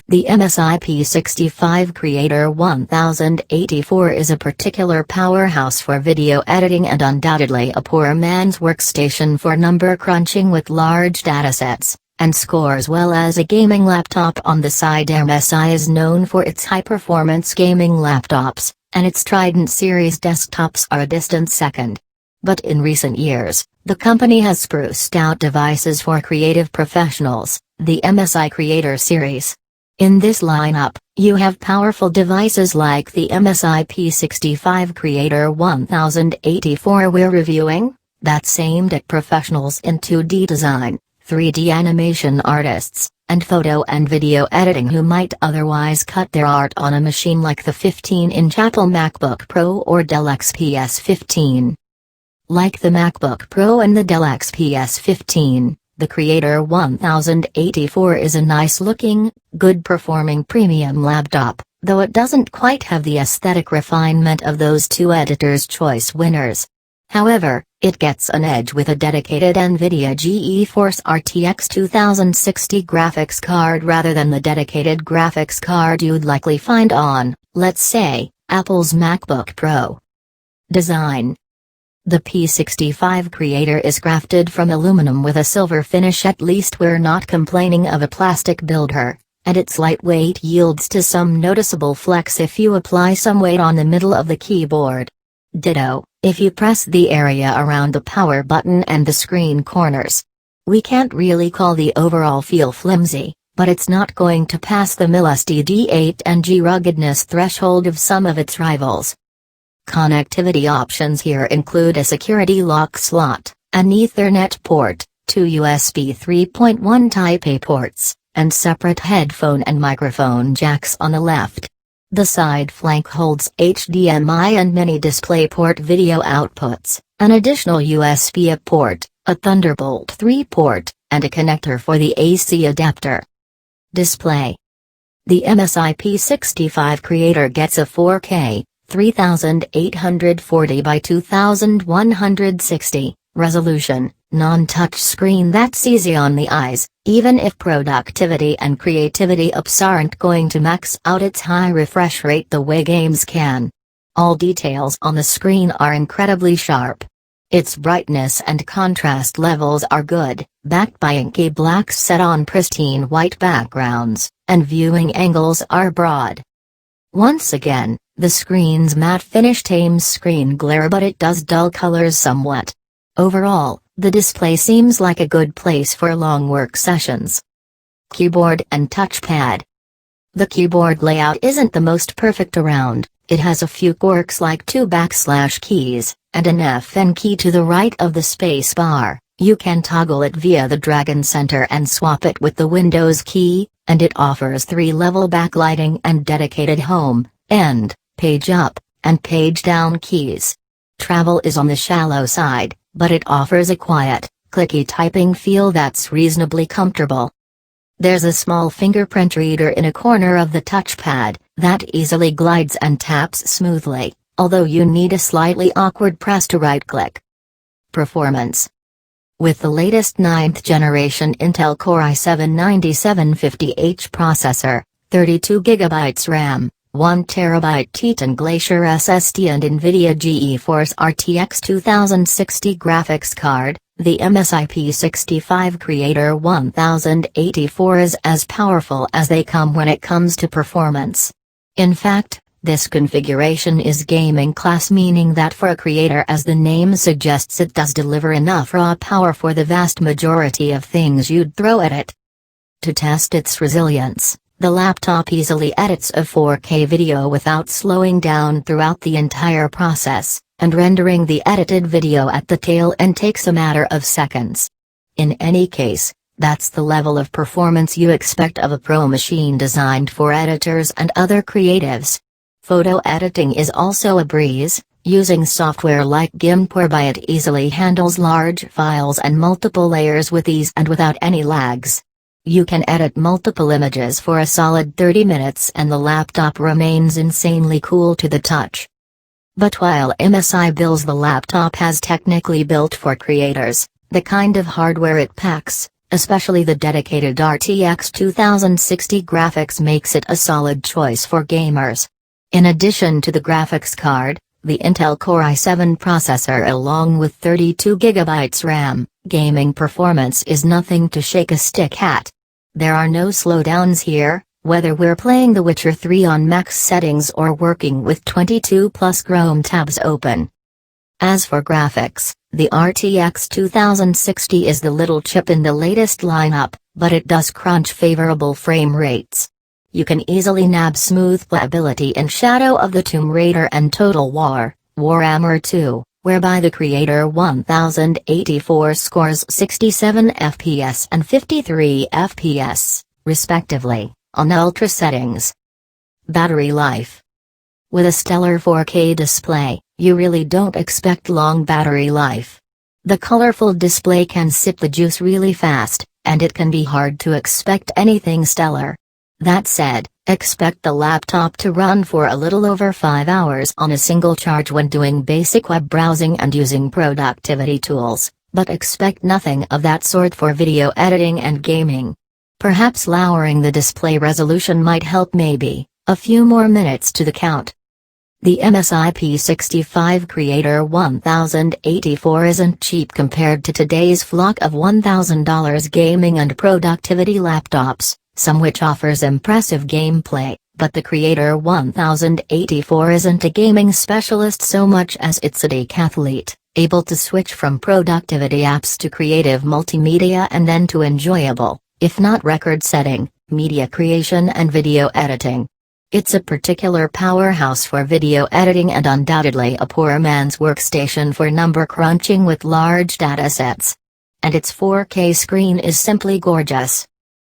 The MSI P65 Creator-1084 is a particular powerhouse for video editing and undoubtedly a poor man's workstation for number crunching with large datasets, and scores well as a gaming laptop on the side. MSI is known for its high-performance gaming laptops, and its Trident series desktops are a distant second. But in recent years, the company has spruced out devices for creative professionals, the MSI Creator series. In this lineup, you have powerful devices like the MSI P65 Creator-1084 we're reviewing, that's aimed at professionals in 2D design, 3D animation artists, and photo and video editing who might otherwise cut their art on a machine like the 15-inch Apple MacBook Pro or Dell XPS 15. Like the MacBook Pro and the Dell XPS 15, the Creator-1084 is a nice-looking, good-performing premium laptop, though it doesn't quite have the aesthetic refinement of those two Editor's Choice winners. However, it gets an edge with a dedicated NVidia GeForce RTX 2060 graphics card rather than the dedicated graphics card you'd likely find on, let's say, Apple's MacBook Pro. Design. The P65 Creator is crafted from aluminum with a silver finish. At least we're not complaining of a plastic build here, and its lightweight yields to some noticeable flex if you apply some weight on the middle of the keyboard. Ditto, if you press the area around the power button and the screen corners. We can't really call the overall feel flimsy, but it's not going to pass the LSD-D8NG ruggedness threshold of some of its rivals. Connectivity options here include a security lock slot, an Ethernet port, two USB 3.1 Type-A ports, and separate headphone and microphone jacks on the left. The side flank holds HDMI and mini DisplayPort video outputs, an additional USB-A port, a Thunderbolt 3 port, and a connector for the AC adapter. Display. The MSI P65 Creator gets a 4K 3840 by 2160 resolution, non-touch screen that's easy on the eyes, even if productivity and creativity apps aren't going to max out its high refresh rate the way games can. All details on the screen are incredibly sharp. Its brightness and contrast levels are good, backed by inky blacks set on pristine white backgrounds, and viewing angles are broad. Once again, the screen's matte finish tames screen glare, but it does dull colors somewhat. Overall, the display seems like a good place for long work sessions. Keyboard and touchpad. The keyboard layout isn't the most perfect around. It has a few quirks like two backslash keys, and an FN key to the right of the space bar. You can toggle it via the Dragon Center and swap it with the Windows key, and it offers 3-level backlighting and dedicated home, end, page up, and page down keys. Travel is on the shallow side, but it offers a quiet, clicky typing feel that's reasonably comfortable. There's a small fingerprint reader in a corner of the touchpad that easily glides and taps smoothly, although you need a slightly awkward press to right-click. Performance. With the latest 9th generation Intel Core i7-9750H processor, 32GB RAM, 1TB Teton Glacier SSD and NVidia GeForce RTX 2060 graphics card, the MSI P65 Creator-1084 is as powerful as they come when it comes to performance. In fact, this configuration is gaming class, meaning that for a creator, as the name suggests, it does deliver enough raw power for the vast majority of things you'd throw at it. To test its resilience, the laptop easily edits a 4K video without slowing down throughout the entire process, and rendering the edited video at the tail end takes a matter of seconds. In any case, that's the level of performance you expect of a pro machine designed for editors and other creatives. Photo editing is also a breeze, using software like GIMP whereby it easily handles large files and multiple layers with ease and without any lags. You can edit multiple images for a solid 30 minutes and the laptop remains insanely cool to the touch. But while MSI bills the laptop as technically built for creators, the kind of hardware it packs, Especially the dedicated RTX 2060 graphics makes it a solid choice for gamers. In addition to the graphics card, the Intel Core i7 processor along with 32GB RAM, gaming performance is nothing to shake a stick at. There are no slowdowns here, whether we're playing The Witcher 3 on max settings or working with 22+ Chrome tabs open. As for graphics, the RTX 2060 is the little chip in the latest lineup, but it does crunch favorable frame rates. You can easily nab smooth playability in Shadow of the Tomb Raider and Total War, Warhammer 2, whereby the Creator-1084 scores 67 FPS and 53 FPS, respectively, on ultra settings. Battery life. With a stellar 4K display, you really don't expect long battery life. The colorful display can sip the juice really fast, and it can be hard to expect anything stellar. That said, expect the laptop to run for a little over 5 hours on a single charge when doing basic web browsing and using productivity tools, but expect nothing of that sort for video editing and gaming. Perhaps lowering the display resolution might help, maybe a few more minutes to the count. The MSI P65 Creator-1084 isn't cheap compared to today's flock of $1,000 gaming and productivity laptops, some which offers impressive gameplay, but the Creator-1084 isn't a gaming specialist so much as it's a decathlete, able to switch from productivity apps to creative multimedia and then to enjoyable, if not record-setting, media creation and video editing. It's a particular powerhouse for video editing and undoubtedly a poor man's workstation for number crunching with large datasets. And its 4K screen is simply gorgeous.